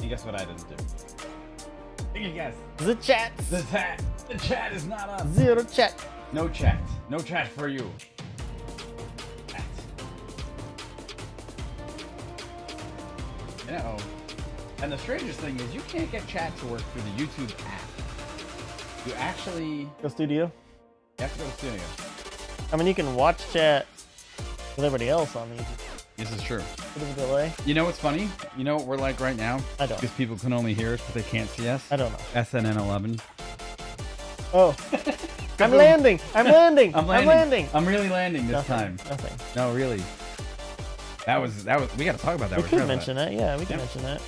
And guess what I didn't do? Take a guess. The chat. The chat is not up. Zero chat. No chat. No chat for you. Chat. You know, and the strangest thing is you can't get chat to work through the YouTube app. You actually Go studio. have to go to studio. I mean, you can watch chat with everybody else on the YouTube. This is true. Bit of a delay. You know what's funny? You know what we're like right now? I don't. Because people can only hear us, but they can't see us. I don't know. SNN 11. Oh. I'm landing. I'm landing. I'm I'm really landing this time. Nothing. No, really. That was. We got to talk about that. We could mention that. Yeah, we can mention that.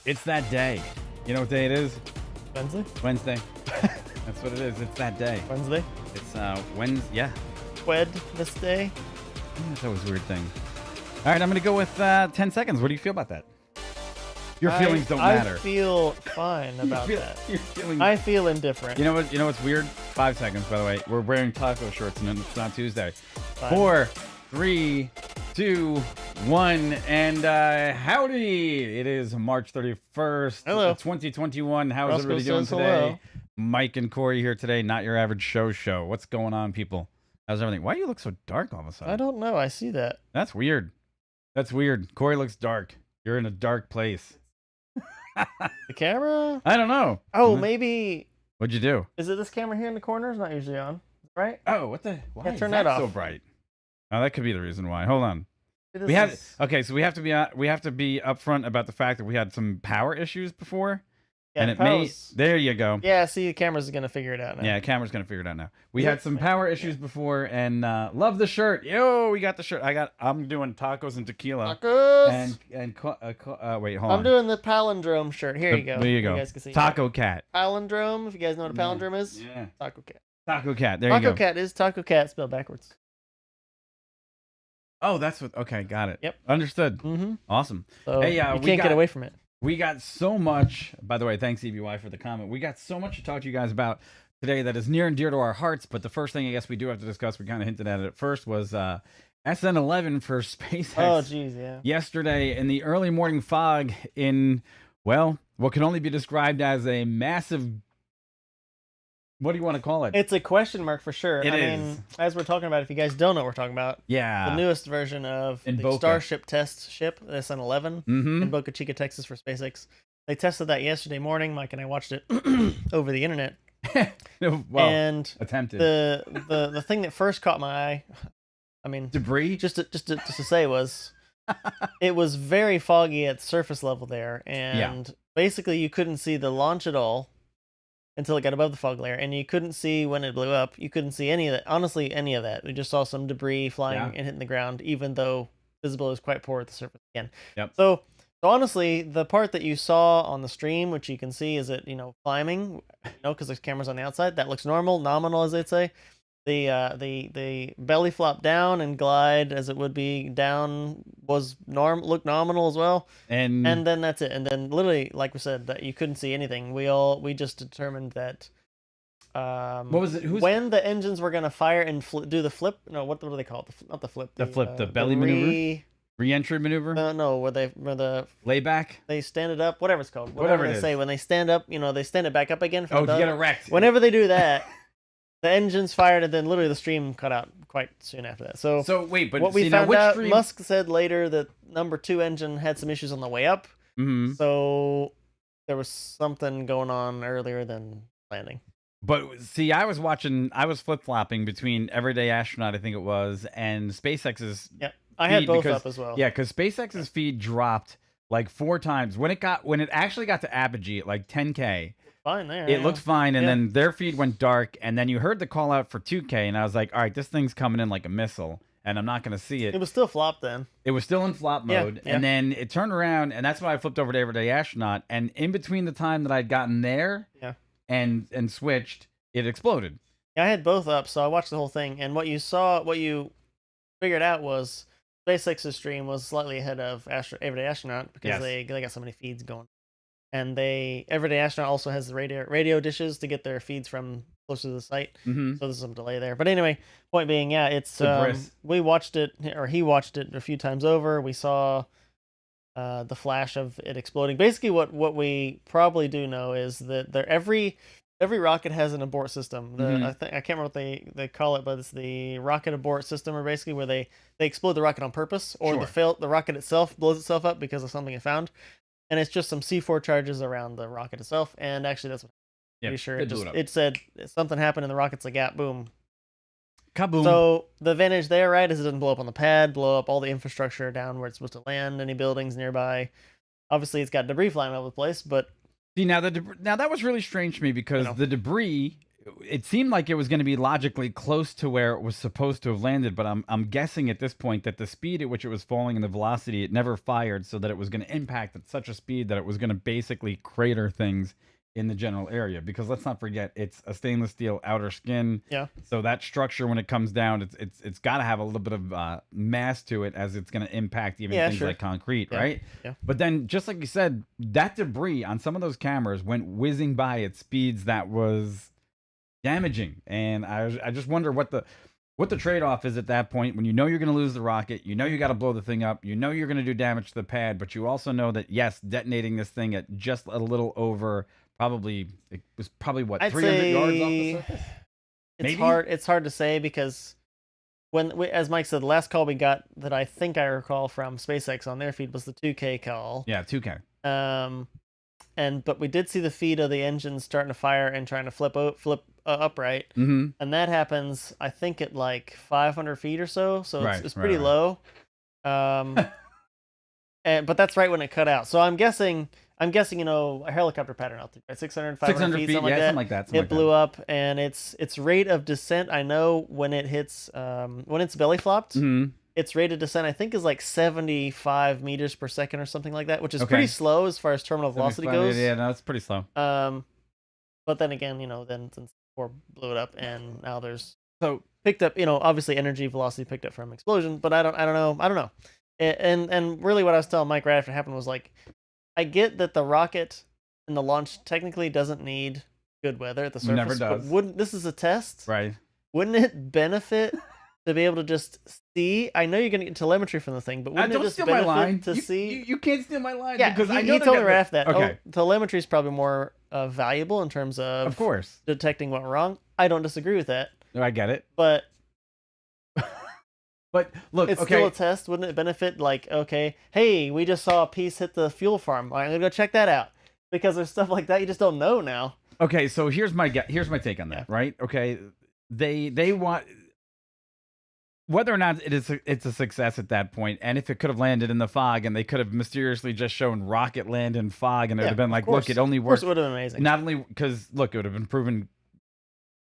It's that day. You know what day it is? Wednesday. Wednesday. That's what it is. It's that day. Wednesday. It's Wednesday. Yeah. Wed this day. That's always a weird thing. All right, I'm gonna go with 10 seconds. What do you feel about that? Your feelings don't matter. I feel fine about that. You're feeling. I feel indifferent. You know what? You know what's weird? 5 seconds, by the way. We're wearing taco shorts, and it's not Tuesday. Fine. 4, 3, 2, 1, and howdy! It is March 31st, Hello. 2021. How is Roscoe everybody doing says today? hello. Mike and Corey here today. Not your average show. What's going on, people? How's everything? Why do you look so dark all of a sudden? I don't know. I see that. That's weird. That's weird. Corey looks dark. You're in a dark place. The camera? I don't know. Oh, maybe. What'd you do? Is it this camera here in the corner? It's not usually on, right? Oh, what the? Why Yeah, is turn that that so off. bright? Oh, that could be the reason why. Hold on. It is We have this- okay, so we have to be upfront about the fact that we had some power issues before, Yeah, and it power may. was- There you go. Yeah, see, the camera's gonna figure it out now. Yeah, camera's gonna figure it out now. We Yeah. had some power issues before, and love the shirt. Yo, we got the shirt. I'm doing tacos and tequila. Tacos. Wait, hold on. I'm doing the palindrome shirt. Here you go. There you go. You guys can see Taco Cat. palindrome. If you guys know what a palindrome is, Yeah. Taco Cat. Taco Cat. There you go. Taco Cat is Taco Cat spelled backwards. Oh, that's what. Okay, got it. Yep. Understood. Mm-hmm. Awesome. So Hey, you we can't get got- away from it. We got so much. By the way, thanks EBY for the comment. We got so much to talk to you guys about today that is near and dear to our hearts. But the first thing I guess we do have to discuss, we kind of hinted at it at first, was SN11 for SpaceX. Oh, geez, yeah. Yesterday in the early morning fog in, well, what can only be described as a massive. What do you want to call it? It's a question mark for sure. It I is. mean, as we're talking about, if you guys don't know what we're talking about, Yeah. the newest version of In the Boca. Starship test ship, the SN11, Mm-hmm. in Boca Chica, Texas for SpaceX. They tested that yesterday morning. Mike and I watched it over the internet. well, And attempted. the thing that first caught my eye, I mean, Debris. just to say was, it was very foggy at surface level there, and basically you couldn't see the launch at all until it got above the fog layer, and you couldn't see when it blew up. You couldn't see any of that. Honestly, any of that. We just saw some debris flying and hitting the ground, even though visibility was quite poor at the surface again. Yep. So honestly, the part that you saw on the stream, which you can see, is it climbing, because there's cameras on the outside. That looks normal, nominal, as they'd say. The belly flop down and glide as it would be down was looked nominal as well, and then that's it. And then literally, like we said, that you couldn't see anything. We just determined that what was it? when the engines were gonna fire and do the flip. No, what do they call it? Not the flip. The belly maneuver. Re-entry maneuver. No, where the Layback. they stand it up, whatever it's called, Whatever it they is. say when they stand up. They stand it back up again. Oh, you get erect. Whenever they do that. The engines fired, and then literally the stream cut out quite soon after that. So wait, but what we see, now found which out, stream? Musk said later that number 2 engine had some issues on the way up. Mm-hmm. So there was something going on earlier than landing. But see, I was flip-flopping between Everyday Astronaut, I think it was, and SpaceX's. Yeah, I had feed both because- up as well. Yeah, because SpaceX's feed dropped like 4 times when it actually got to apogee at like 10K. Fine there. It looked fine, and Yeah. then their feed went dark, and then you heard the call out for 2K, and I was like, all right, this thing's coming in like a missile, and I'm not going to see it. It was still flopped then. It was still in flop Yeah, mode, yeah. and then it turned around, and that's when I flipped over to Everyday Astronaut, and in between the time that I'd gotten there Yeah. and switched, it exploded. Yeah, I had both up, so I watched the whole thing, and what you figured out was SpaceX's stream was slightly ahead of Everyday Astronaut because Yes. they got so many feeds going. And Everyday Astronaut also has the radio dishes to get their feeds from closer to the site. Mm-hmm. So there's some delay there. But anyway, point being, yeah, it's Debris. we watched it, or he watched it a few times over. We saw the flash of it exploding. Basically, what we probably do know is that every rocket has an abort system. I can't remember what they call it, but it's the rocket abort system, or basically where they explode the rocket on purpose, or the rocket itself blows itself up because of something it found, and it's just some C4 charges around the rocket itself. And actually, that's what I'm pretty sure it said something happened in the rocket's like, yeah, boom. Kaboom. So the advantage there, right, is it doesn't blow up on the pad, blow up all the infrastructure down where it's supposed to land, any buildings nearby. Obviously, it's got debris flying all over the place, but see, now that was really strange to me because the debris, it seemed like it was going to be logically close to where it was supposed to have landed, but I'm guessing at this point that the speed at which it was falling and the velocity, it never fired, so that it was going to impact at such a speed that it was going to basically crater things in the general area. Because let's not forget, it's a stainless steel outer skin. Yeah. So that structure, when it comes down, it's got to have a little bit of mass to it, as it's going to impact even things like concrete, right? Yeah. But then, just like you said, that debris on some of those cameras went whizzing by at speeds that was damaging, and I just wonder what the trade-off is at that point, when you know you're going to lose the rocket, you know you got to blow the thing up, you know you're going to do damage to the pad, but you also know that, yes, detonating this thing at just a little over, it was probably what, 300 yards off the surface? It's hard to say, because as Mike said, the last call we got that I think I recall from SpaceX on their feed was the 2K call. Yeah, 2K. But we did see the feed of the engines starting to fire and trying to flip upright, and that happens, I think, at like 500 feet or so. So it's pretty low. But that's right when it cut out. So I'm guessing, a helicopter pattern altitude, right? 600, 500 feet, something like that. It blew up, and its rate of descent, I know when it hits, when it's belly flopped, its rate of descent, I think, is like 75 meters per second or something like that, which is pretty slow as far as terminal velocity goes. Yeah, no, it's pretty slow. But then again, then since 4 blew it up, and now there's picked up, obviously energy velocity picked up from explosion, but I don't know. And really, what I was telling Mike right after it happened was, like, I get that the rocket and the launch technically doesn't need good weather at the surface. Never does. But this is a test, right? Wouldn't it benefit to be able to just see? I know you're going to get telemetry from the thing, but wouldn't it just steal my line. to see? You can't steal my line. Yeah, because I know he told me right after that. Okay. Telemetry is probably more valuable in terms of course, detecting what went wrong. I don't disagree with that. I get it. But look, it's still a test. Wouldn't it benefit, like, okay, hey, we just saw a piece hit the fuel farm. I'm going to go check that out. Because there's stuff like that you just don't know now. Okay, so here's my take on that, right? Okay, they want, whether or not it's a success at that point, and if it could have landed in the fog, and they could have mysteriously just shown rocket land in fog, and it would have been like, look, it only works. Of course, it would have been amazing. Not only because, look, it would have been proven,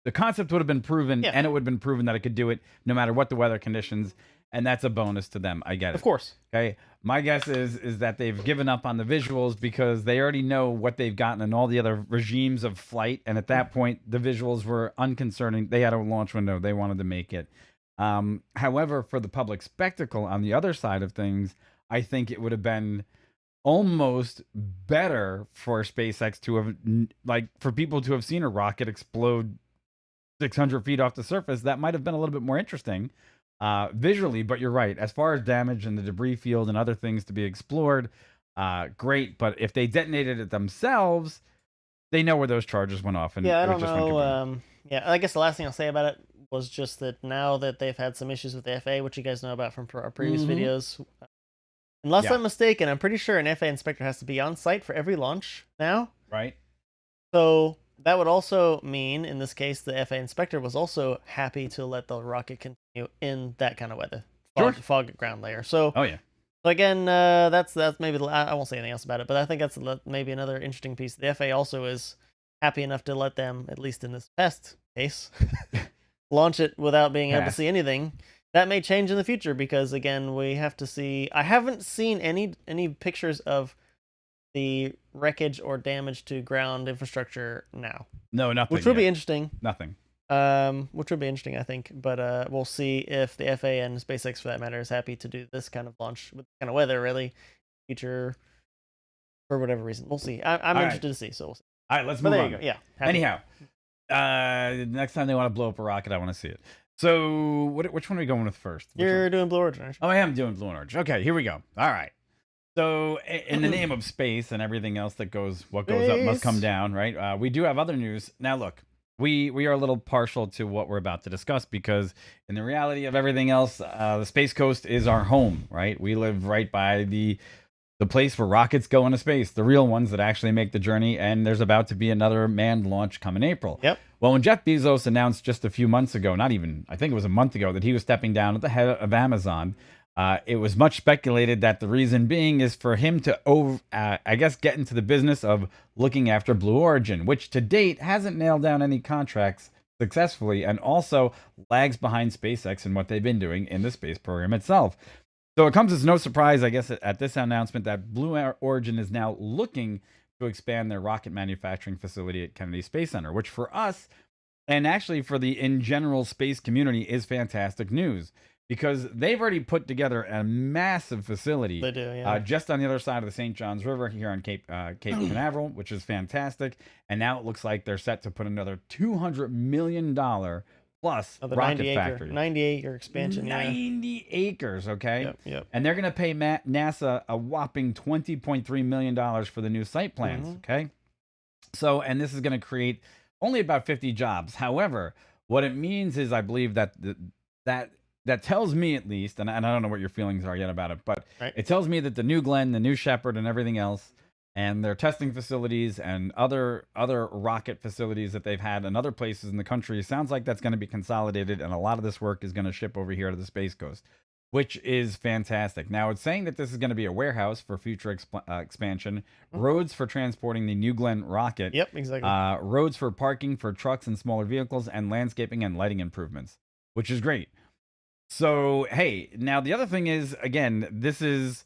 the concept would have been proven, and it would have been proven that it could do it no matter what the weather conditions, and that's a bonus to them. I get it. Of course. Okay, my guess is that they've given up on the visuals because they already know what they've gotten in all the other regimes of flight, and at that point, the visuals were unconcerning. They had a launch window. They wanted to make it. However, for the public spectacle on the other side of things, I think it would have been almost better for SpaceX to have, like, for people to have seen a rocket explode 600 feet off the surface. That might have been a little bit more interesting visually, but you're right. As far as damage and the debris field and other things to be explored, great. But if they detonated it themselves, they know where those charges went off. And I don't know. I guess the last thing I'll say about it was just that now that they've had some issues with the FAA, which you guys know about from our previous videos, unless I'm mistaken, I'm pretty sure an FAA inspector has to be on site for every launch now. Right. So that would also mean, in this case, the FAA inspector was also happy to let the rocket continue in that kind of weather, fog ground layer. So, So again, that's maybe I won't say anything else about it, but I think that's maybe another interesting piece. The FAA also is happy enough to let them, at least in this test case, launch it without being able to see anything. That may change in the future because, again, we have to see. I haven't seen any pictures of the wreckage or damage to ground infrastructure now. No, nothing. Which would be interesting. Nothing. Which would be interesting, I think. But we'll see if the FAA and SpaceX, for that matter, is happy to do this kind of launch with this kind of weather, really, future, for whatever reason. We'll see. I'm interested to see. So we'll see. All right, let's move on. There you go. Yeah. Anyhow, next time they want to blow up a rocket, I want to see it. So, which one are we going with first? You're doing Blue Origin, aren't you? Oh, I am doing Blue and Orange. Okay, here we go. All right. So, in the name of space and everything else that goes, what goes up must come Space. down, right? We do have other news. Now, look, we are a little partial to what we're about to discuss because, in the reality of everything else, the Space Coast is our home, right? We live right by the place where rockets go into space, the real ones that actually make the journey. And there's about to be another manned launch come in April. Yep. Well, when Jeff Bezos announced just a few months ago, not even, I think it was a month ago, that he was stepping down at the head of Amazon, it was much speculated that the reason being is for him to, I guess, get into the business of looking after Blue Origin, which to date hasn't nailed down any contracts successfully and also lags behind SpaceX and what they've been doing in the space program itself. So it comes as no surprise, I guess, at this announcement that Blue Origin is now looking to expand their rocket manufacturing facility at Kennedy Space Center, which for us, and actually for the in general space community, is fantastic news because they've already put together a massive facility. They do, yeah. Just on the other side of the St. Johns River here on Cape Canaveral, which is fantastic. And now it looks like they're set to put another $200 million plus Oh, the rocket 90 acre, factory. 90-acre expansion. 90 acres, okay? Yep, yep. And they're going to pay NASA a whopping $20.3 million for the new site plans, okay? So, and this is going to create only about 50 jobs. However, what it means is I believe that that tells me at least, and I don't know what your feelings are yet about it, but it tells me that the new Glenn, the new Shepard, and everything else, and their testing facilities and other rocket facilities that they've had in other places in the country, sounds like that's going to be consolidated, and a lot of this work is going to ship over here to the Space Coast, which is fantastic. Now, it's saying that this is going to be a warehouse for future expansion, roads for transporting the New Glenn rocket, Yep, exactly. roads for parking for trucks and smaller vehicles, and landscaping and lighting improvements, which is great. So, hey, now the other thing is, again, this is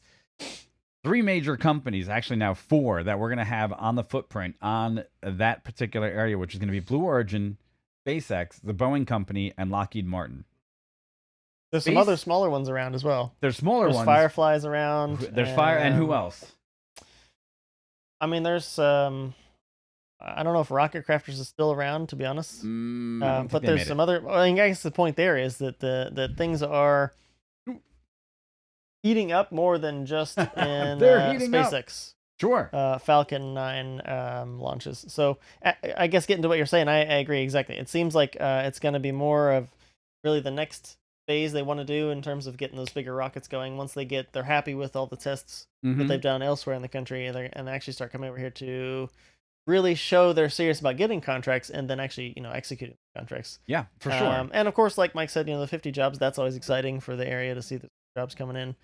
3 major companies, actually now 4, that we're going to have on the footprint on that particular area, which is going to be Blue Origin, SpaceX, the Boeing Company, and Lockheed Martin. There's some other smaller ones around as well. There's smaller ones. There's Fireflies around. There's Fire, and who else? I mean, there's I don't know if Rocket Crafters is still around, to be honest. But there's some other. Well, I guess the point there is that the things are heating up more than just in SpaceX. Sure. Falcon 9 launches. So I guess getting to what you're saying, I agree exactly. It seems like it's going to be more of really the next phase they want to do in terms of getting those bigger rockets going. Once they're happy with all the tests that they've done elsewhere in the country, and they actually start coming over here to really show they're serious about getting contracts and then actually, executing contracts. Yeah, for sure. And of course, like Mike said, the 50 jobs, that's always exciting for the area to see the jobs coming in.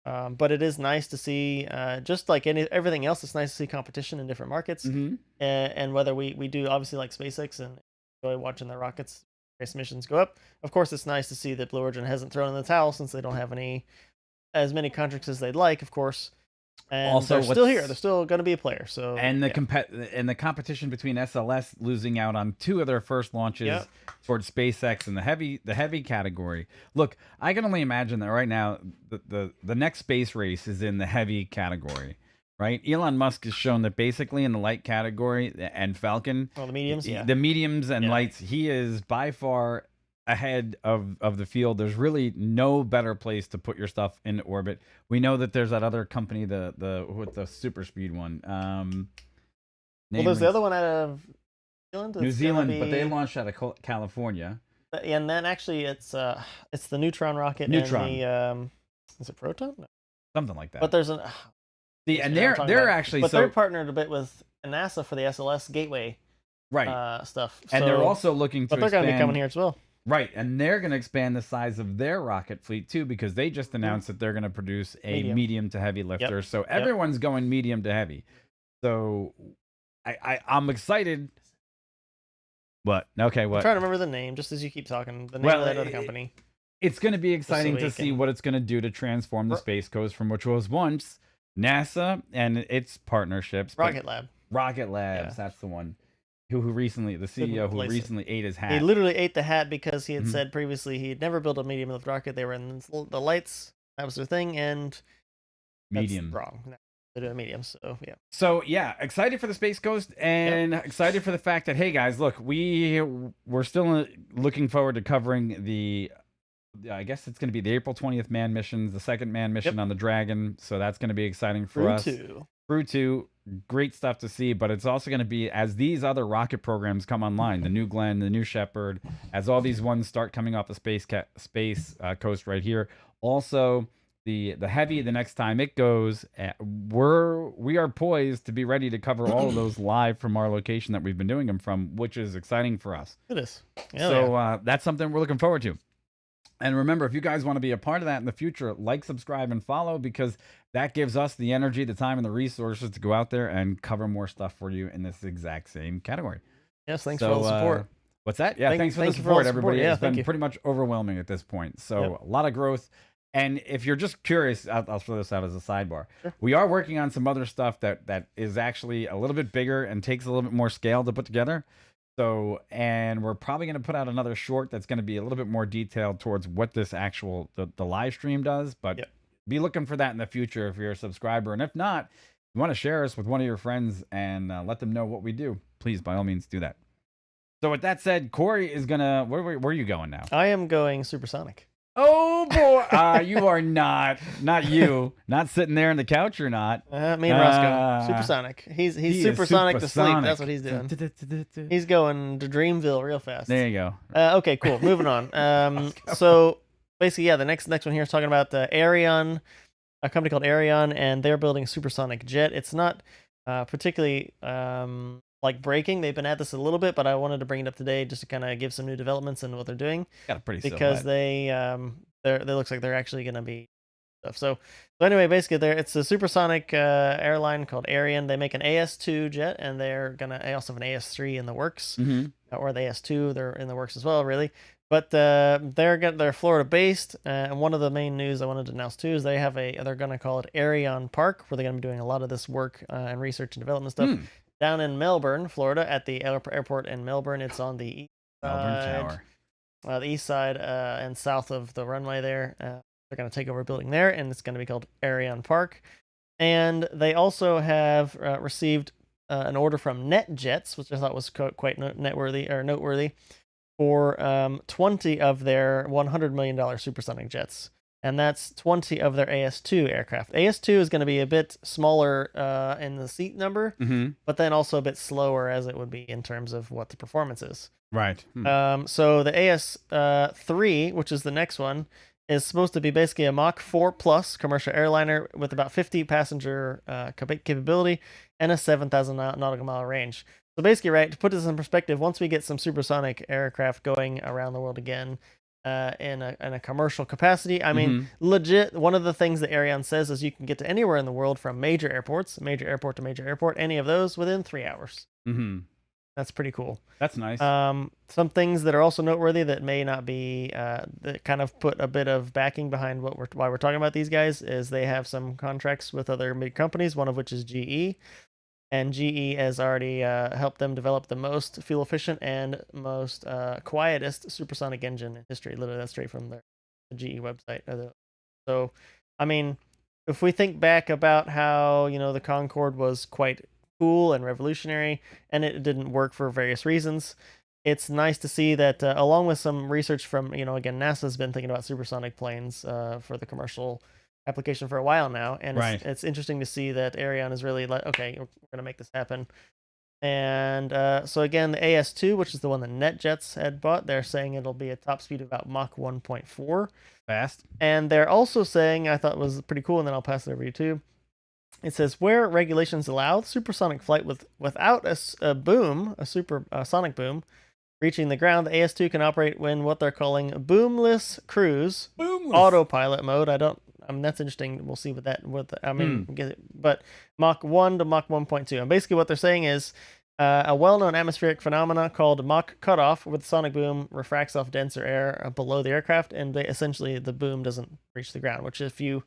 But it is nice to see, just like everything else, it's nice to see competition in different markets. And whether we do obviously like SpaceX and enjoy watching the rockets, space missions go up. Of course, it's nice to see that Blue Origin hasn't thrown in the towel since they don't have as many contracts as they'd like, of course. And also, they're still here. They're still going to be a player. So and the competition between SLS losing out on 2 of their first launches towards SpaceX in the heavy category. Look, I can only imagine that right now the next space race is in the heavy category, right? Elon Musk has shown that basically in the light category and Falcon, the mediums, the mediums and lights, he is by far ahead of the field. There's really no better place to put your stuff into orbit. We know that there's that other company, with the super speed one. There's the other one out of New Zealand, but they launched out of California. And then actually it's the Neutron rocket. Neutron. And is it Proton? No. Something like that. But there's they're actually they're partnered a bit with NASA for the SLS Gateway stuff. And they're also looking to they're going to be coming here as well. Right, and they're going to expand the size of their rocket fleet too, because they just announced that they're going to produce a medium to heavy lifter. Yep. So everyone's going medium to heavy. So I'm excited. What? Okay, what? I'm trying to remember the name, just as you keep talking. The name of that other company. It's going to be exciting to see what it's going to do to transform the Space Coast from which was once NASA and its partnerships. Rocket Lab. That's the one. Who recently, the CEO who recently ate his hat. He literally ate the hat because he had said previously he'd never built a medium lift rocket. They were in the lights. That was their thing. And medium. That's wrong. They're doing medium. So, yeah. So, yeah, excited for the Space Coast and excited for the fact that, hey, guys, look, we're still looking forward to covering the I guess it's going to be the April 20th manned missions, the second manned mission on the Dragon. So that's going to be exciting for us. Crew 2, great stuff to see, but it's also going to be as these other rocket programs come online, the New Glenn, the New Shepard, as all these ones start coming off the space coast right here. Also, the Heavy, the next time it goes, we are poised to be ready to cover all of those live from our location that we've been doing them from, which is exciting for us. It is. So that's something we're looking forward to. And remember, if you guys want to be a part of that in the future, like, subscribe, and follow, because that gives us the energy, the time, and the resources to go out there and cover more stuff for you in this exact same category. Yes, thanks for all the support. What's that? Yeah, thanks for the support, everybody. Yeah, it's been pretty much overwhelming at this point. So a lot of growth. And if you're just curious, I'll throw this out as a sidebar. Sure. We are working on some other stuff that is actually a little bit bigger and takes a little bit more scale to put together. So, and we're probably going to put out another short that's going to be a little bit more detailed towards what this actual, the live stream does. But be looking for that in the future if you're a subscriber. And if not, you want to share us with one of your friends and let them know what we do, please, by all means, do that. So with that said, Corey is going to, where are you going now? I am going supersonic. Oh boy, you are not you, not sitting there on the couch. You're not. Me and Roscoe, supersonic. He's supersonic to sleep. That's what he's doing. He's going to Dreamville real fast. There you go. Okay, cool. Moving on. So basically, the next one here is talking about the Aerion, a company called Aerion, and they're building a supersonic jet. It's not particularly like breaking. They've been at this a little bit, but I wanted to bring it up today just to kind of give some new developments and what they're doing. Got a pretty because they looks like they're actually going to be stuff. So anyway, basically it's a supersonic airline called Aerion. They make an AS2 jet, and they also have an AS3 in the works, or the AS2. They're in the works as well, really. But they're Florida based, and one of the main news I wanted to announce too is they're going to call it Aerion Park, where they're going to be doing a lot of this work and research and development stuff. Down in Melbourne, Florida, at the airport in Melbourne. It's on the east side, the east side and south of the runway there. They're going to take over a building there, and it's going to be called Aerion Park. And they also have received an order from NetJets, which I thought was quite noteworthy, for 20 of their $100 million supersonic jets. And that's 20 of their AS2 aircraft. AS2 is going to be a bit smaller in the seat number, but then also a bit slower as it would be in terms of what the performance is. Right. So the AS3, which is the next one, is supposed to be basically a Mach 4 plus commercial airliner with about 50 passenger capability and a 7,000 nautical mile range. So basically, right, to put this in perspective, once we get some supersonic aircraft going around the world again, in a commercial capacity. I mean, legit, one of the things that Aerion says is you can get to anywhere in the world from major airports, major airport to major airport, any of those within 3 hours. That's pretty cool. That's nice. Some things that are also noteworthy that may not be, that kind of put a bit of backing behind why we're talking about these guys is they have some contracts with other big companies, one of which is GE. And GE has already helped them develop the most fuel efficient and most quietest supersonic engine in history. Literally, that's straight from the GE website. So, I mean, if we think back about how, the Concorde was quite cool and revolutionary, and it didn't work for various reasons, it's nice to see that along with some research from, again, NASA's been thinking about supersonic planes for the commercial application for a while now, and it's interesting to see that Aerion is really like, okay, we're going to make this happen. And so again, the AS2, which is the one that NetJets had bought, they're saying it'll be a top speed of about Mach 1.4. Fast. And they're also saying, I thought was pretty cool, and then I'll pass it over to you too. It says, where regulations allow supersonic flight without a boom, a supersonic boom, reaching the ground, the AS2 can operate when what they're calling boomless cruise, autopilot mode. That's interesting. We'll see but Mach 1 to Mach 1.2. And basically what they're saying is a well-known atmospheric phenomena called Mach cutoff, with sonic boom refracts off denser air below the aircraft, and essentially the boom doesn't reach the ground, which if you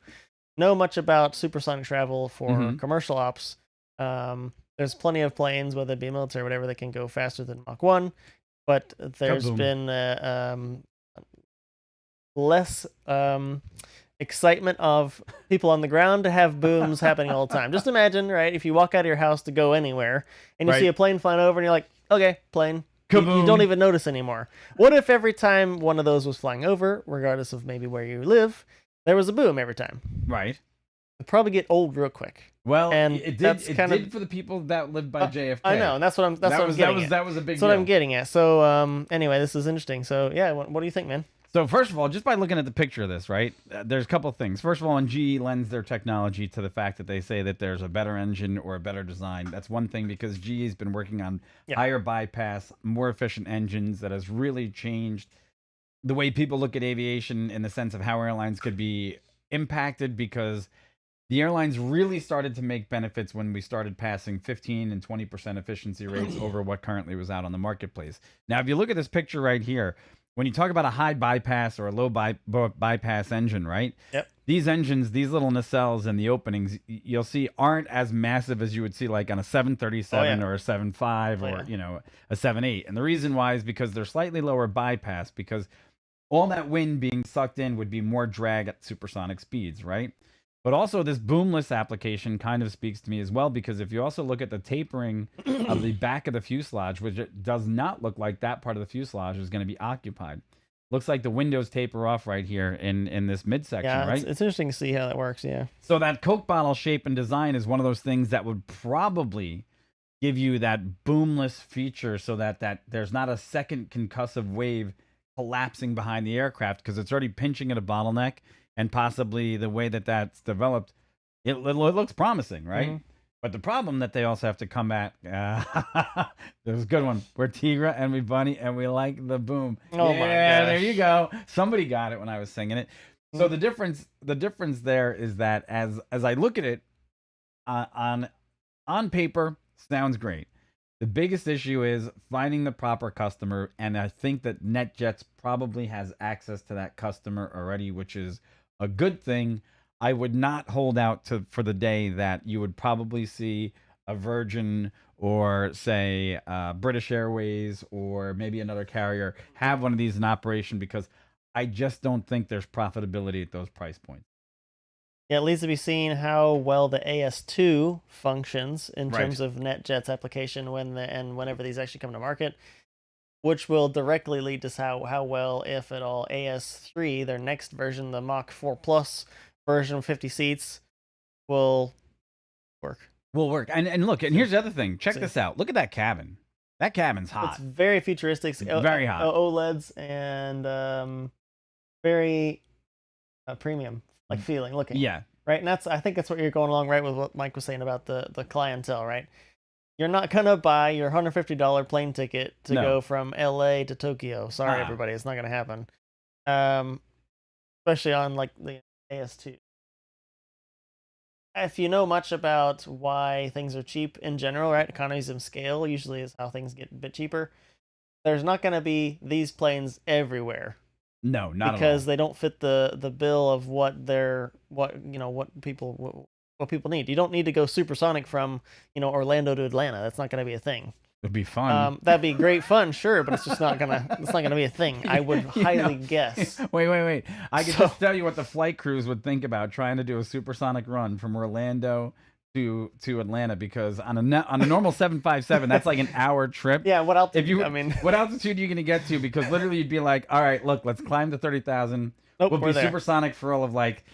know much about supersonic travel for commercial ops, there's plenty of planes, whether it be military or whatever, that can go faster than Mach 1, but there's been less excitement of people on the ground to have booms happening all the time. Just imagine, right, if you walk out of your house to go anywhere and you see a plane flying over and you're like, okay, plane, You Kaboom. don't even notice anymore. What if every time one of those was flying over, regardless of maybe where you live, there was a boom every time? Right. It'd probably get old real quick. Well, And it did. that's It kind did of- for the people that lived by JFK. I know, and that's what I'm getting at. That was a big That's deal. what I'm getting at. So anyway, this is interesting. So yeah, what do you think, man? So first of all, just by looking at the picture of this, right, there's a couple of things. First of all, when GE lends their technology to the fact that they say that there's a better engine or a better design, that's one thing because GE's been working on higher bypass, more efficient engines that has really changed the way people look at aviation in the sense of how airlines could be impacted because the airlines really started to make benefits when we started passing 15 and 20% efficiency rates over what currently was out on the marketplace. Now, if you look at this picture right here, when you talk about a high bypass or a low bypass engine, right? Yep. These engines, these little nacelles and the openings, you'll see aren't as massive as you would see like on a 737 or a 75 or, you know, a 78. And the reason why is because they're slightly lower bypass because all that wind being sucked in would be more drag at supersonic speeds, right? But also this boomless application kind of speaks to me as well because if you also look at the tapering of the back of the fuselage, which it does not look like that part of the fuselage is going to be occupied. Looks like the windows taper off right here in this midsection, right? It's interesting to see how that works, yeah. So that Coke bottle shape and design is one of those things that would probably give you that boomless feature so that there's not a second concussive wave collapsing behind the aircraft because it's already pinching at a bottleneck. And possibly the way that that's developed, it looks promising, right? Mm-hmm. But the problem that they also have to come at, there's a good one. We're Tigra and we Bunny and we like the boom. Oh my gosh. There you go. Somebody got it when I was singing it. So the difference there is that as I look at it, on paper, sounds great. The biggest issue is finding the proper customer, and I think that NetJets probably has access to that customer already, which is a good thing. I would not hold out for the day that you would probably see a Virgin or say British Airways or maybe another carrier have one of these in operation because I just don't think there's profitability at those price points. Yeah, it needs to be seen how well the AS2 functions in terms of NetJets application whenever these actually come to market, which will directly lead to how well, if at all, AS3, their next version, the Mach 4 Plus version, 50 seats, will work. And look, and here's the other thing. Check this out. Look at that cabin. That cabin's hot. It's very futuristic. Very hot. OLEDs and very premium, like feeling, looking. Yeah. Right, and I think that's what you're going along right with what Mike was saying about the clientele, right? You're not gonna buy your $150 plane ticket to go from LA to Tokyo. Sorry, everybody, it's not gonna happen. Especially on like the AS2. If you know much about why things are cheap in general, right? Economies of scale usually is how things get a bit cheaper. There's not gonna be these planes everywhere. No, not because at all. they don't fit the bill of what people need. You don't need to go supersonic from Orlando to Atlanta. That's not going to be a thing. It'd be fun. That'd be great fun, sure, but it's just not gonna be a thing. I would highly guess. Wait. I can just tell you what the flight crews would think about trying to do a supersonic run from Orlando to Atlanta because on a normal 757 that's like an hour trip. Yeah, what altitude? What altitude are you going to get to? Because literally you'd be like, all right, look, let's climb to 30,000. Nope, we'll be supersonic for all of like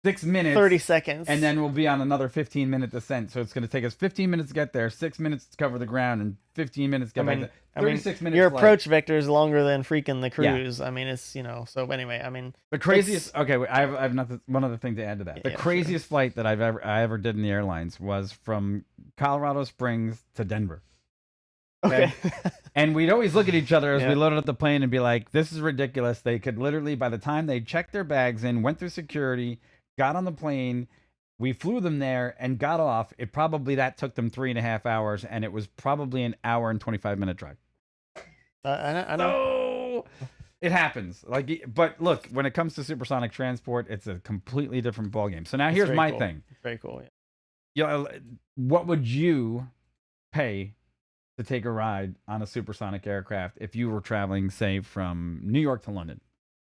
6 minutes, 30 seconds, and then we'll be on another 15-minute descent. So it's going to take us 15 minutes to get there, 6 minutes to cover the ground, and 15 minutes to get back. 36 minutes. Your approach vector is longer than freaking the cruise. Yeah. I mean, it's So anyway, the craziest. Okay, wait, I have one other thing to add to that. The craziest flight that I ever did in the airlines was from Colorado Springs to Denver. Okay. And we'd always look at each other as we loaded up the plane and be like, "This is ridiculous." They could literally, by the time they checked their bags in, went through security, got on the plane, we flew them there and got off. That took them 3.5 hours, and it was probably an hour and 25-minute drive. I know. So it happens. But look, when it comes to supersonic transport, it's a completely different ballgame. So now here's my thing. It's very cool. What would you pay to take a ride on a supersonic aircraft if you were traveling, say, from New York to London?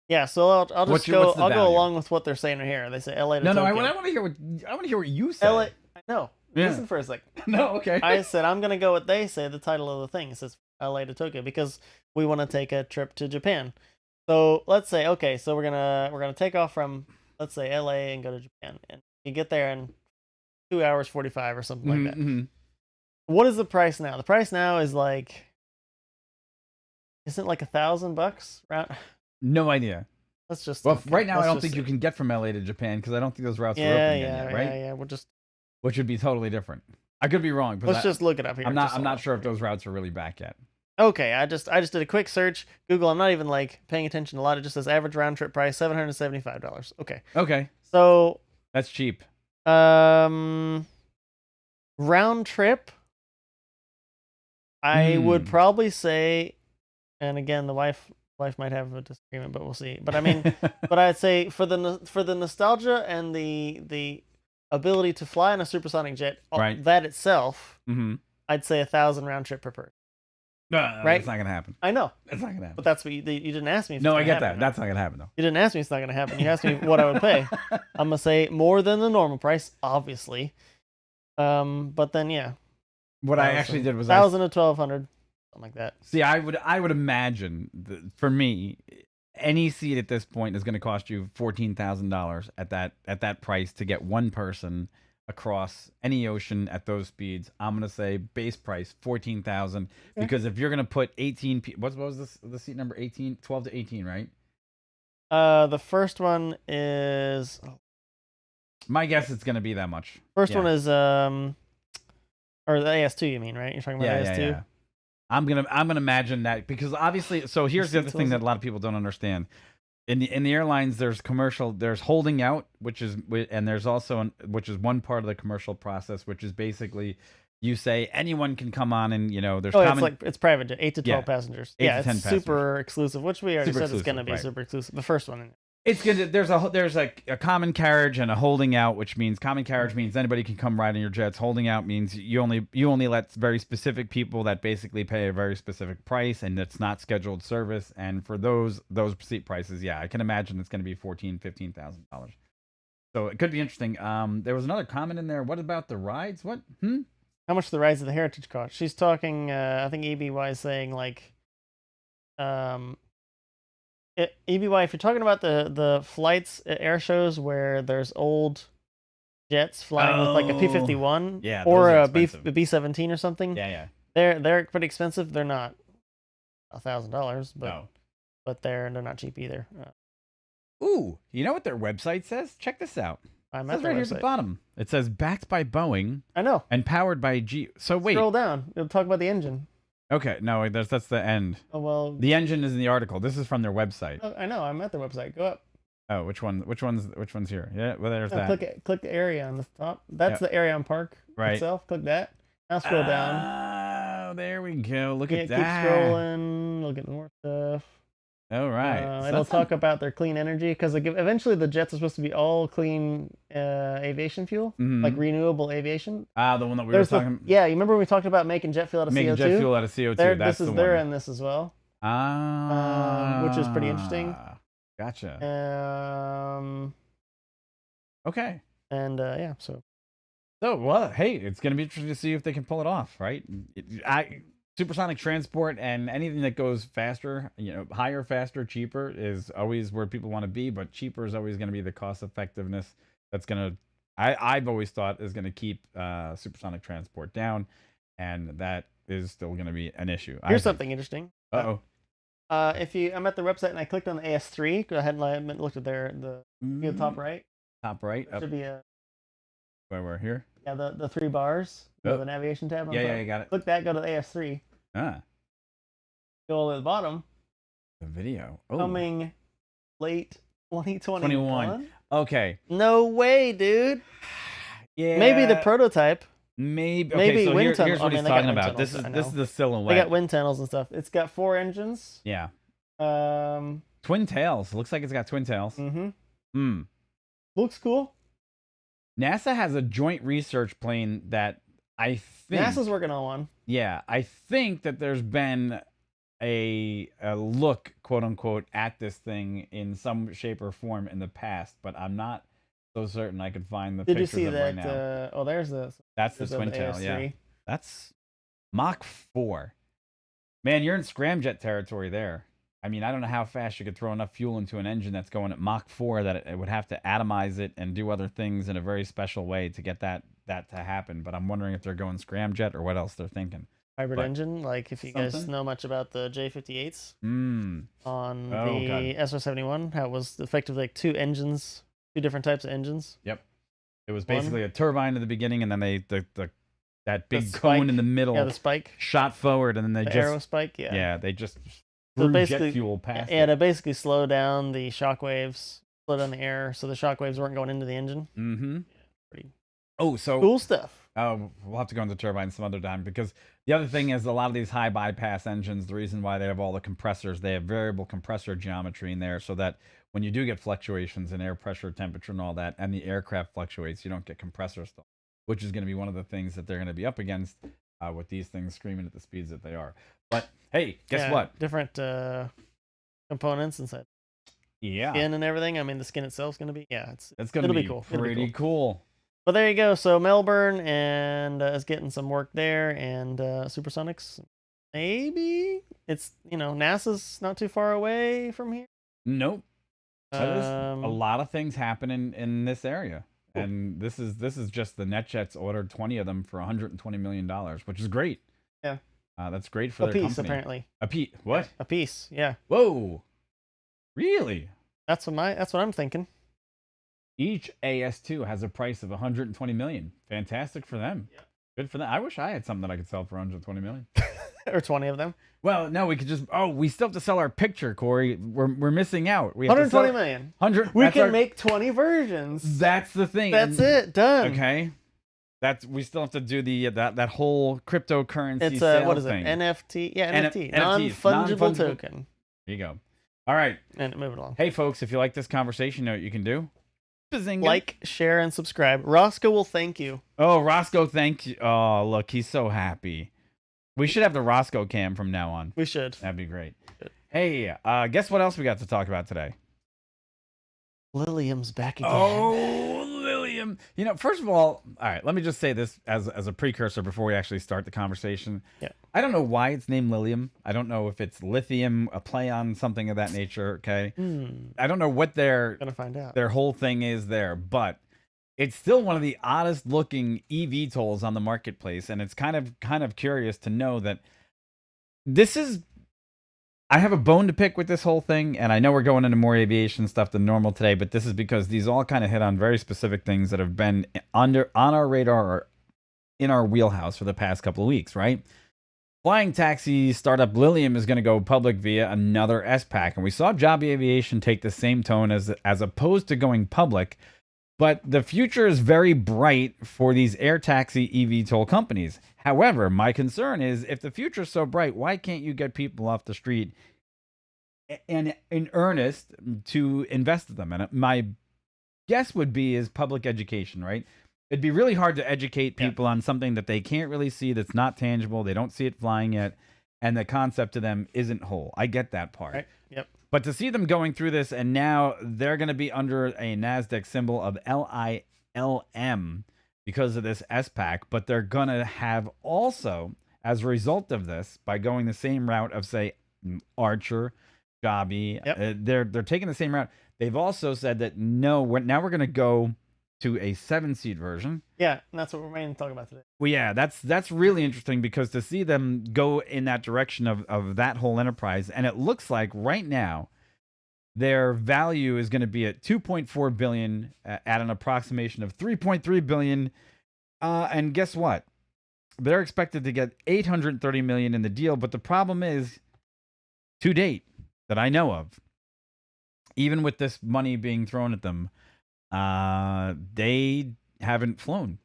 Yeah, so I'll just go along with what they're saying here. They say LA to Tokyo. I want to hear what you say. LA, I know. Yeah. Listen for a second. No, okay. I said I'm gonna go what they say. The title of the thing, it says LA to Tokyo because we want to take a trip to Japan. So let's say, okay, so we're gonna take off from, let's say, LA and go to Japan, and you get there in 2 hours 45 or something like that. Mm-hmm. What is the price now? The price now is like, isn't it like $1,000 round? No idea. Let's just. Well, okay, right now I let's don't just think see. you can get from LA to Japan because I don't think those routes are Yeah, open yeah, yet, right? yeah. We'll just Which would be totally different. I could be wrong, but let's just look it up here. I'm just not so sure if those routes are really back yet. Okay, I just did a quick search. Google. I'm not even like paying attention a lot. It just says average round trip price $775. Okay. Okay, So that's cheap. round trip, I would probably say, and again, the wife might have a disagreement, but we'll see. But I mean, but I'd say for the nostalgia and the ability to fly in a supersonic jet, Right. that itself, Mm-hmm. I'd say 1,000 round trip per person. No, Right? that's not gonna happen. I know, That's not gonna happen. but that's what you didn't ask me. If No, it's I gonna get happen. that. That's not gonna happen though. You didn't ask me. It's not gonna happen. You asked me what I would pay. I'm gonna say more than the normal price, obviously. But then yeah, What I actually did was 1,000 to 1,200, something like that. see. I would imagine for me, any seat at this point is going to cost you $14,000 at that price to get one person across any ocean at those speeds. I'm gonna say base price 14,000 because if you're gonna put 18 what was this the seat number 18 12 to 18, right? The first one is My guess it's gonna be that much. first Yeah. one is or the AS2, you mean, right? You're talking about AS2. Yeah. I'm gonna imagine that because obviously. So here's the other thing that a lot of people don't understand. In the airlines, there's holding out, and there's also which is one part of the commercial process, which is basically you say anyone can come on and there's it's private jet, 8 to 12 Yeah. passengers. 8 Yeah, to 10 it's super exclusive, which we already Super said it's gonna exclusive, be right. super exclusive. The first one. It's good. There's a common carriage and a holding out, which means common carriage means anybody can come ride in your jets. Holding out means you only let very specific people that basically pay a very specific price, and it's not scheduled service. And for those seat prices, yeah, I can imagine it's going to be $15,000. So it could be interesting. There was another comment in there. What about the rides? What? How much the rides of the Heritage cost? She's talking. I think EBY is saying like, EBY, if you're talking about the flights at air shows where there's old jets flying with like a P-51 Yeah, or those are a expensive. B-17 or something, Yeah. they're pretty expensive. They're not $1,000, No. but they're not cheap either. Ooh, you know what their website says? Check this out. I'm It at says their right here at the website. bottom. It says backed by Boeing I know. and powered by G. So wait. Scroll down. It'll talk about the engine. Okay, no, that's the end. Oh well. The engine is in the article. This is from their website. I know. I'm at their website. Go up. Oh, which one's here? Yeah, well, there's No, that. click the area on the top. That's the Aerion Park Right. itself. Click that. Now scroll down. Oh, there we go. Look Yeah, at keep that. scrolling. Look at more stuff. All right. So It'll that's talk about their clean energy because eventually the jets are supposed to be all clean aviation fuel, Mhm. like renewable aviation. the one that we were talking. Yeah, you remember when we talked about making jet fuel out of Making CO2? jet fuel out of CO2. That's the They're one. in this as well. Which is pretty interesting. Gotcha. Okay. And yeah, so So, well, hey, it's going to be interesting to see if they can pull it off, right? Supersonic transport and anything that goes faster, higher, faster, cheaper is always where people want to be, but cheaper is always going to be the cost effectiveness that's going to, I've always thought is going to keep supersonic transport down, and that is still going to be an issue. Here's something interesting. Uh-oh. I'm at the website and I clicked on the AS3, go ahead and looked at the top right. Top right. There should be a Where we're here. Yeah, the 3 bars. You have an aviation tab on top. Yeah, you got it. Click that, go to the AS3. Ah, Go all the way to the bottom. the video. Oh. Coming late 2021. Okay. No way, dude. Yeah. Maybe the prototype. Maybe. Okay, Maybe so wind tunnel. here's what he's they got talking wind about. tunnels, This I is know. the silhouette. They got wind tunnels and stuff. It's got 4 engines. Yeah. Um. Twin tails. Looks like it's got twin tails. Mm-hmm. Looks cool. NASA has a joint research plane that I think NASA's working on one. Yeah, I think that there's been a look, quote unquote, at this thing in some shape or form in the past, but I'm not so certain I could find the Did you pictures see of it right that? now. There's the. That's the there's twin the tail, yeah. AS3. That's Mach 4. Man, you're in scramjet territory there. I mean, I don't know how fast you could throw enough fuel into an engine that's going at Mach 4 that it would have to atomize it and do other things in a very special way to get that to happen. But I'm wondering if they're going scramjet or what else they're thinking. Hybrid But engine, like if you guys something? know much about the J58s on Oh, the God. SR-71, how it was effectively like two engines, two different types of engines. Yep. It was One, basically a turbine in the beginning, and then that big spike. cone in the middle Yeah, the spike, shot forward, and then they the just arrow spike. Yeah. they just So threw basically, jet fuel past yeah, it. to basically slow down the shock waves, slow down the air, so the shock waves weren't going into the engine. Mm-hmm. Pretty Oh, so cool stuff. we'll have to go into turbines some other time, because the other thing is a lot of these high bypass engines, the reason why they have all the compressors, they have variable compressor geometry in there so that when you do get fluctuations in air pressure, temperature, and all that, and the aircraft fluctuates, you don't get compressor stuff, which is going to be one of the things that they're going to be up against with these things screaming at the speeds that they are. But hey, guess Yeah, what? Different components inside Yeah, skin and everything. I mean, the skin itself is going to be, it's going to it'll be be cool. pretty cool. But there you go. So Melbourne and is getting some work there, and Supersonics. Maybe it's NASA's not too far away from here. Nope. There's a Um, lot of things happening in this area. And this is just the NetJets ordered 20 of them for $120 million, which is great. Yeah. That's great for a their piece company. apparently. A piece. What? A piece. Yeah. Whoa. Really? That's what I'm thinking. Each AS2 has a price of $120 million. Fantastic for them. Yeah. Good for them. I wish I had something that I could sell for $120 million. Or 20 of them. Well, no, we could just. Oh, we still have to sell our picture, Corey. We're missing out. We have to 120 sell million. 100. We can make 20 versions. That's the thing. That's and- it. Done. Okay. We still have to do the that whole cryptocurrency It's sale what is thing. it? NFT. Yeah, N- NFT. NFTs, Non-fungible non-fungible. token. There you go. All right. And moving along. Hey, folks, if you like this conversation, you know what you can do? Bazinga. Like, share, and subscribe. Roscoe will thank you. Oh, Roscoe, thank you. Oh, look, he's so happy. We should have the Roscoe cam from now on. We should. That'd be great. Good. Hey, guess what else we got to talk about today? Lilium's back again. Oh, Lilium. You know, first of all right, let me just say this as a precursor before we actually start the conversation. Yeah. I don't know why it's named Lilium. I don't know if it's lithium, a play on something of that nature, okay? I don't know what Gonna find out. their whole thing is there, but it's still one of the oddest looking eVTOLs on the marketplace, and it's kind of curious to know that this is. I have a bone to pick with this whole thing, and I know we're going into more aviation stuff than normal today, but this is because these all kind of hit on very specific things that have been on our radar or in our wheelhouse for the past couple of weeks, right? Flying taxi startup Lilium is going to go public via another SPAC, and we saw Jobby Aviation take the same tone as opposed to going public. But the future is very bright for these air taxi eVTOL companies. However, my concern is if the future is so bright, why can't you get people off the street and in earnest to invest in them? And my guess would be is public education, right? It'd be really hard to educate people on something that they can't really see, that's not tangible, they don't see it flying yet, and the concept to them isn't whole. I get that part. Right. Yep. But to see them going through this, and now they're going to be under a NASDAQ symbol of LILM because of this SPAC, but they're going to have also, as a result of this, by going the same route of, say, Archer, Jobby, they're taking the same route. They've also said that, no, now we're going to go to a 7-seat version. Yeah, and that's what we're mainly talking about today. Well, yeah, that's really interesting because to see them go in that direction of that whole enterprise, and it looks like right now their value is going to be at 2.4 billion at an approximation of 3.3 billion. And guess what? They're expected to get 830 million in the deal, but the problem is, to date, that I know of, even with this money being thrown at them, they haven't flown,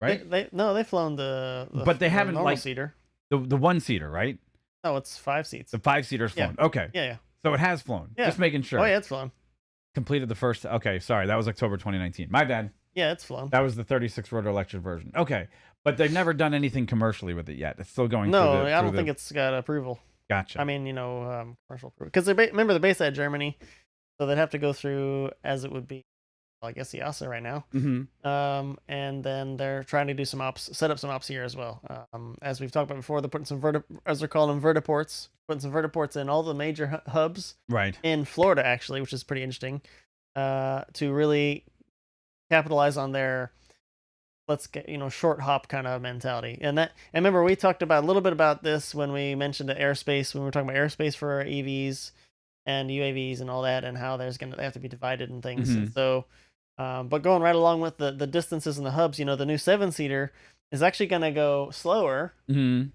right? They've flown the but they haven't normal like seater. the 1-seater, right? No, it's 5 seats. The 5-seater's flown. Okay, Yeah. so it has flown. Yeah. Just making sure. Oh yeah, it's flown. Completed the first. Okay, sorry, that was October 2019. My bad. Yeah, it's flown. That was the 36 rotor electric version. Okay, but they've never done anything commercially with it yet. It's still going. No, through I don't think it's got approval. Gotcha. I mean, commercial approval because remember they're based out of Germany, so they'd have to go through as it would be I guess EASA right now. Mm-hmm. And then they're trying to do some ops, set up some ops here as well. As we've talked about before, they're putting some as they're calling them, vertiports, putting some vertiports in all the major hubs Right. in Florida, actually, which is pretty interesting, to really capitalize on their let's get short hop kind of mentality. And remember we talked about a little bit about this when we mentioned the airspace, when we were talking about airspace for EVs and UAVs and all that, and how they have to be divided and things. Mm-hmm. And so but going right along with the distances and the hubs, the new 7-seater is actually going to go slower Mm-hmm.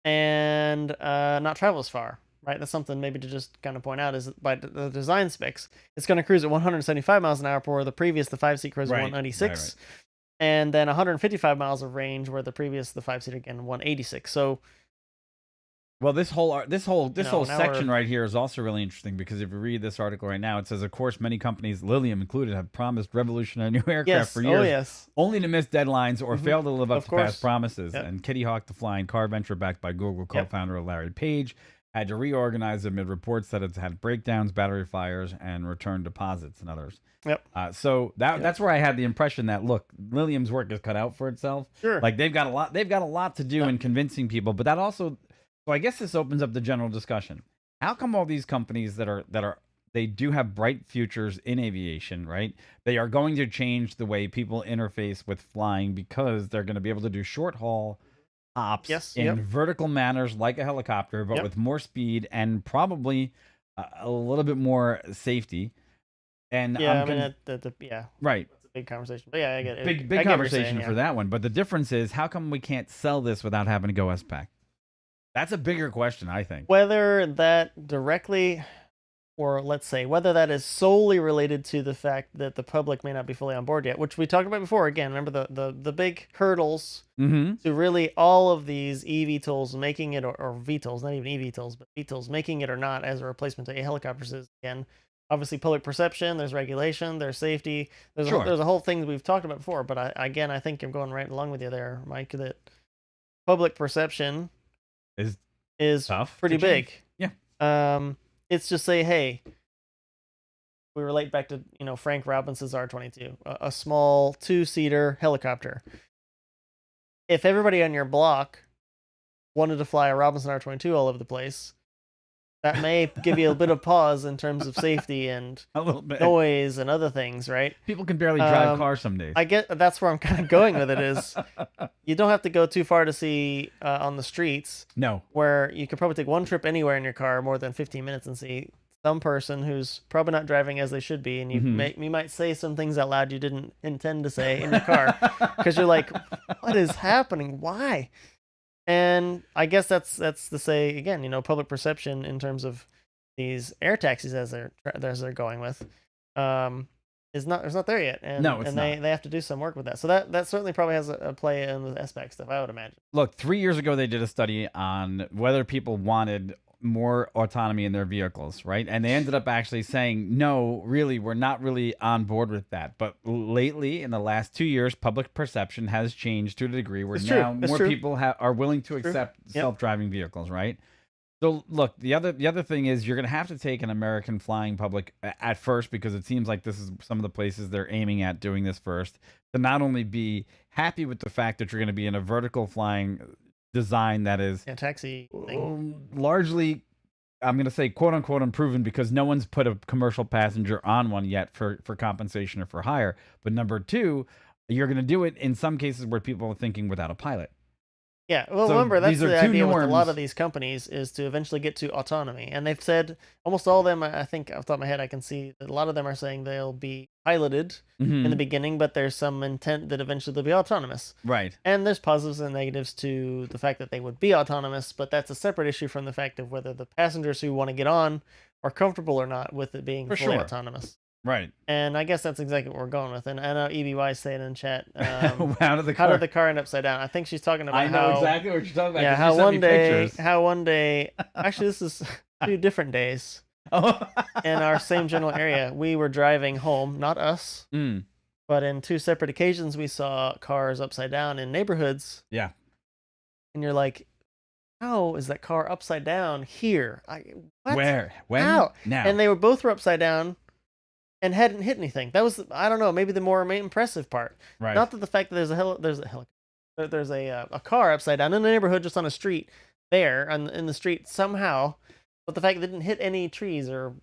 and not travel as far. Right, that's something maybe to just kind of point out is by the design specs, it's going to cruise at 175 miles an hour, where the 5-seat cruise at 196. Right. And then 155 miles of range, where the 5-seater again 186. So, well, this whole section right here is also really interesting, because if you read this article right now, it says, of course, many companies, Lilium included, have promised revolutionary new aircraft for years, only to miss deadlines or fail to live up to past promises. Yep. And Kitty Hawk, the flying car venture backed by Google co-founder Larry Page, had to reorganize amid reports that it's had breakdowns, battery fires, and return deposits and others. Yep. So that's where I had the impression that, look, Lilium's work is cut out for itself. Sure. Like they've got a lot to do in convincing people, but that also, so I guess this opens up the general discussion. How come all these companies they do have bright futures in aviation, right? They are going to change the way people interface with flying, because they're going to be able to do short haul hops in vertical manners like a helicopter, but with more speed and probably a little bit more safety. And right, that's a big conversation. But yeah, I get it. Big conversation for that one. But the difference is, how come we can't sell this without having to go SPAC? That's a bigger question, I think. Whether that directly, or let's say whether that is solely related to the fact that the public may not be fully on board yet, which we talked about before. Again, remember the big hurdles to really all of these eVTOLs making it, or VTOLs, not even eVTOLs, but VTOLs making it or not as a replacement to helicopters is, again, obviously public perception, there's regulation, there's safety, there's a whole thing we've talked about before. But I think I'm going right along with you there, Mike, that public perception is tough, pretty big. Yeah. It's just say, hey, we relate back to Frank Robinson's R-22, a small 2-seater helicopter. If everybody on your block wanted to fly a Robinson R-22 all over the place, that may give you a bit of pause in terms of safety and a little bit noise and other things, right? People can barely drive cars some days. I get that's where I'm kind of going with it is you don't have to go too far to see on the streets. No. Where you could probably take one trip anywhere in your car more than 15 minutes and see some person who's probably not driving as they should be, and you might say some things out loud you didn't intend to say in your car, because you're like, what is happening? Why? And I guess that's to say, again, public perception in terms of these air taxis as they're going with, is not there yet. And no, it's not. They have to do some work with that. So that certainly probably has a play in the SPAC stuff, I would imagine. Look, 3 years ago they did a study on whether people wanted more autonomy in their vehicles, right? And they ended up actually saying, no, really, we're not really on board with that. But lately, in the last 2 years, public perception has changed to a degree where now more people are willing to accept self-driving vehicles, right? So look, the other thing is, you're going to have to take an American flying public at first, because it seems like this is some of the places they're aiming at doing this first, to not only be happy with the fact that you're going to be in a vertical flying design that is taxi thing. Largely, I'm going to say, quote unquote, unproven, because no one's put a commercial passenger on one yet for compensation or for hire. But number two, you're going to do it in some cases where people are thinking without a pilot. Yeah, well, remember, that's the idea with a lot of these companies, is to eventually get to autonomy. And they've said, almost all of them, I think, off the top of my head, I can see that a lot of them are saying they'll be piloted in the beginning, but there's some intent that eventually they'll be autonomous. Right. And there's positives and negatives to the fact that they would be autonomous, but that's a separate issue from the fact of whether the passengers who want to get on are comfortable or not with it being fully autonomous. Right. And I guess that's exactly what we're going with. And I know EBY is saying in chat, how did the car end upside down? I think she's talking about exactly what you're talking about. Yeah, how one day, actually this is 2 different days in our same general area. We were driving home, not us, but in 2 separate occasions we saw cars upside down in neighborhoods. Yeah. And you're like, how is that car upside down here? Where? When? How? Now. And they were both upside down and hadn't hit anything. That was, I don't know, maybe the more impressive part. Right. Not that the fact that there's a car upside down in the neighborhood, just on a street there, in the street somehow, but the fact that it didn't hit any trees or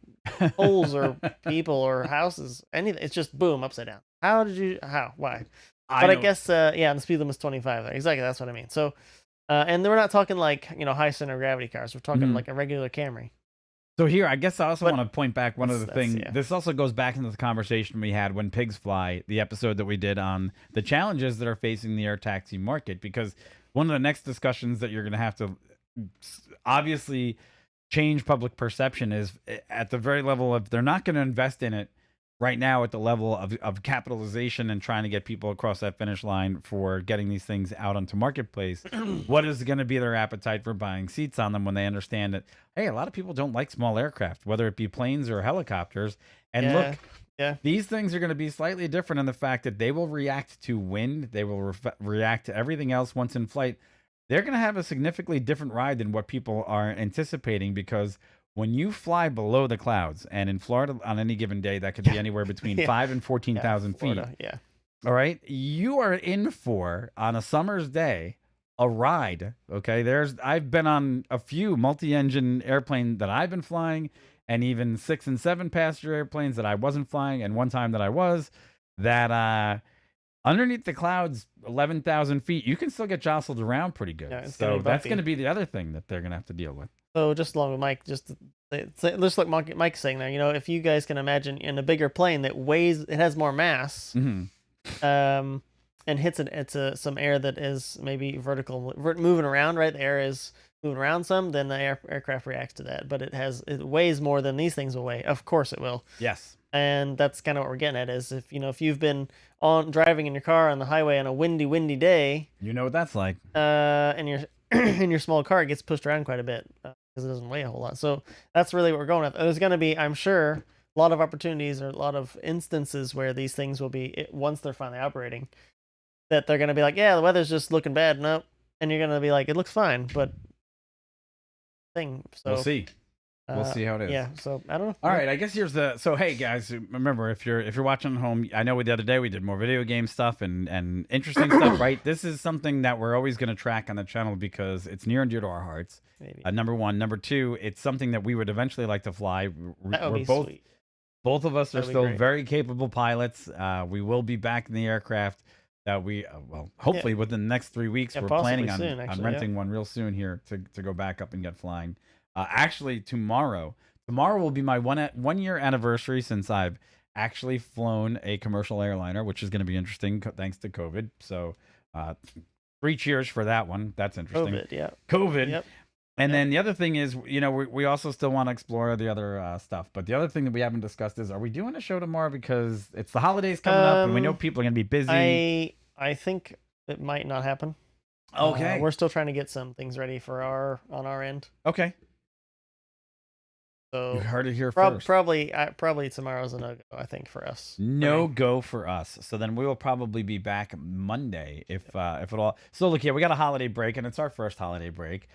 poles or people or houses, anything. It's just boom, upside down. How did you? How? Why? I But I know. guess, yeah, and the speed limit is 25 there. Exactly, that's what I mean. So, and we're not talking like, high center of gravity cars. We're talking Mhm. like a regular Camry. So here, I guess I also But want to point back one other thing. yeah. This also goes back into the conversation we had when pigs fly, the episode that we did on the challenges that are facing the air taxi market. Because one of the next discussions that you're going to have to obviously change public perception is at the very level of they're not going to invest in it right now at the level of capitalization and trying to get people across that finish line for getting these things out onto marketplace. What is going to be their appetite for buying seats on them when they understand that, hey, a lot of people don't like small aircraft, whether it be planes or helicopters. And Yeah. look, Yeah. these things are going to be slightly different in the fact that they will react to wind, they will react to everything else once in flight. They're going to have a significantly different ride than what people are anticipating, because when you fly below the clouds, and in Florida on any given day, that could be anywhere between Yeah. 5 and 14,000 feet. Florida, yeah. All right. You are in for, on a summer's day, a ride. Okay. I've been on a few multi-engine airplane that I've been flying, and even 6 and 7 passenger airplanes that I wasn't flying, and one time that I was, that underneath the clouds, 11,000 feet, you can still get jostled around pretty good. Yeah, it's gonna So be that's bumpy. going to be the other thing that they're going to have to deal with. So just along with Mike, just like Mike's saying there, if you guys can imagine in a bigger plane that weighs, it has more mass, Hmm. and hits some air that is maybe vertical, moving around, right? The air is moving around some, then the aircraft reacts to that. But it weighs more than these things will weigh. Of course it will. Yes. And that's kind of what we're getting at, is if you've been driving in your car on the highway on a windy day, You know what that's like. and your in your small car, it gets pushed around quite a bit because it doesn't weigh a whole lot. So that's really what we're going with. There's going to be, I'm sure, a lot of opportunities or a lot of instances where these things will be, once they're finally operating, that they're going to be like, yeah, the weather's just looking bad. Nope. And you're going to be like, it looks fine, but thing. So We'll see. We'll see how it is. Yeah. So I don't know. All right, I guess here's so hey guys, remember, if you're watching at home, I know the other day we did more video game stuff and interesting stuff, right? This is something that we're always going to track on the channel because it's near and dear to our hearts. Maybe. Number one, number two, it's something that we would eventually like to fly. That would be both sweet. both of us are That'd be still great. very capable pilots. We will be back in the aircraft that we hopefully within the next 3 weeks. Yeah, We're possibly planning on soon, on actually, renting one real soon here to go back up and get flying. Actually, tomorrow will be my 1 year anniversary since I've actually flown a commercial airliner, which is going to be interesting thanks to COVID. So 3 cheers for that one. That's interesting. COVID, yeah. COVID. Yep. And then the other thing is, we also still want to explore the other stuff. But the other thing that we haven't discussed is, are we doing a show tomorrow? Because it's the holidays coming up, and we know people are going to be busy. I think it might not happen. Okay. We're still trying to get some things ready on our end. Okay. So You heard it here first. probably tomorrow's a no-go, I think, for us. No go for us. So then we will probably be back Monday if at all. So look here, we got a holiday break, and it's our first holiday break.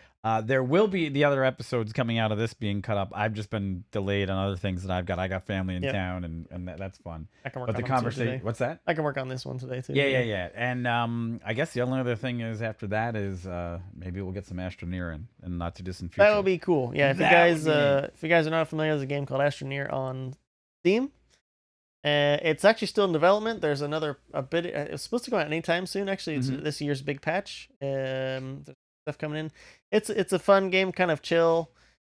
There will be the other episodes coming out of this being cut up. I've just been delayed on other things that I've got. I got family in town, and that's fun. I can work But the on them too conversation, today. what's that? I can work on this one today too. Yeah. And I guess the only other thing is after that is maybe we'll get some Astroneer in not too distant future. That would be cool. Yeah, if you guys are not familiar, there's a game called Astroneer on Steam. It's actually still in development. There's it's supposed to go out anytime soon. Actually, it's this year's big patch. There's stuff coming in. It's a fun game, kind of chill.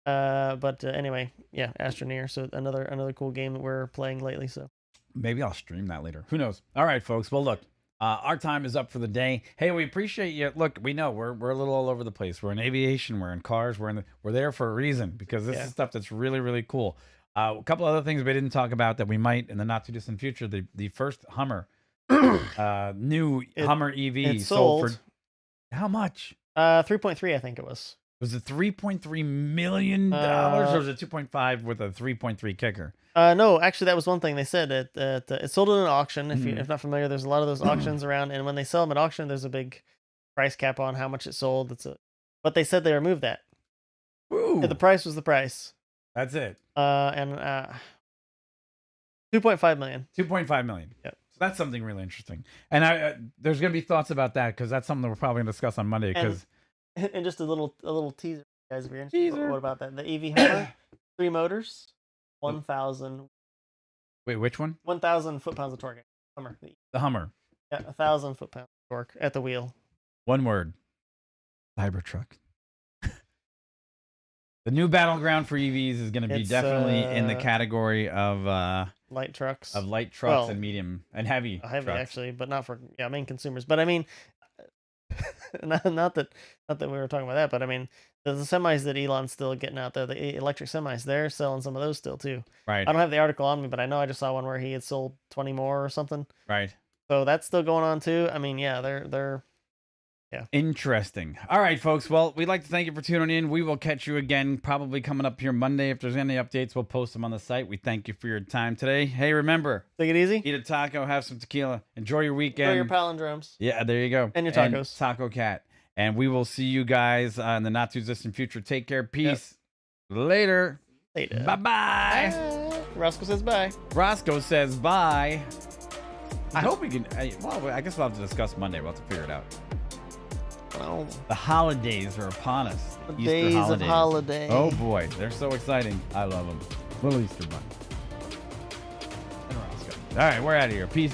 But anyway, yeah, Astroneer. So another cool game that we're playing lately. So maybe I'll stream that later. Who knows? All right, folks. Well, look, our time is up for the day. Hey, we appreciate you. Look, we know we're a little all over the place. We're in aviation. We're in cars. We're there for a reason, because this is stuff that's really, really cool. A couple other things we didn't talk about that we might in the not too distant future. The first Hummer, new Hummer EV sold for how much? 3.3, I think it was. Was it $3.3 million, or was it 2.5 with a 3.3 kicker? No, actually, that was one thing they said. It sold at an auction. If not familiar, there's a lot of those auctions around, and when they sell them at auction, there's a big price cap on how much it sold. But they said they removed that. Ooh. The price was the price. That's it. And 2.5 million. 2.5 million. Yep. So that's something really interesting. And there's going to be thoughts about that because that's something that we're probably going to discuss on Monday. Because and just a little teaser, guys. If you're interested, Teaser. what about that? The EV Hummer, 3 motors, 1,000. Wait, which one? 1,000 foot-pounds of torque. Hummer. The Hummer. Yeah, 1,000 foot-pounds of torque at the wheel. One word. Cybertruck. The new battleground for EVs is going to be It's, definitely in the category of light trucks. light trucks Well, and medium and heavy Heavy, trucks. actually, but not for main consumers. But I mean, not that we were talking about that, but I mean, the semis that Elon's still getting out there, the electric semis, they're selling some of those still too. Right. I don't have the article on me, but I know I just saw one where he had sold 20 more or something. Right. So that's still going on too. I mean, yeah, they're Interesting. All right, folks. Well, we'd like to thank you for tuning in. We will catch you again probably coming up here Monday. If there's any updates, we'll post them on the site. We thank you for your time today. Hey, remember, take it easy. eat a taco, have some tequila, enjoy your weekend. Enjoy your palindromes. Yeah, there you go. And your tacos. Taco Cat. And we will see you guys in the not too distant future. Take care. Peace. Later. Later. Bye-bye. Roscoe says bye. Roscoe says bye. I hope we can. Well, I guess we'll have to discuss Monday. We'll have to figure it out. Well, The holidays are upon us. the Easter days holidays. of holiday. Oh boy, they're so exciting. I love them. Little Easter bunny. And Roscoe. All right, we're out of here. Peace.